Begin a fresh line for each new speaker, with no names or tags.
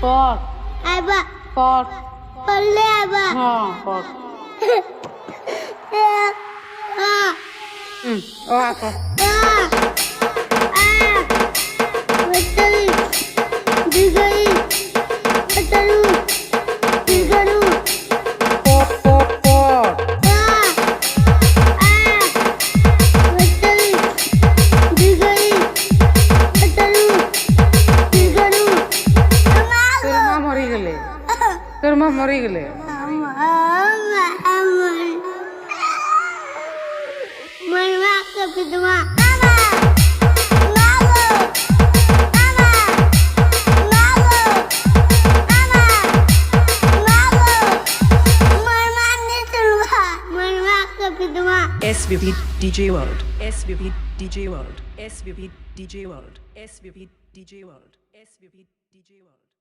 পর
আইবা
পর
পড়লে আইবা
হ্যাঁ পর ও আচ্ছা পর পর তোর মা মরে গেলে তোর মা মরে গেলে
SVP DJ World. SVP DJ World. SVP DJ World. SVP DJ World. SVP DJ World.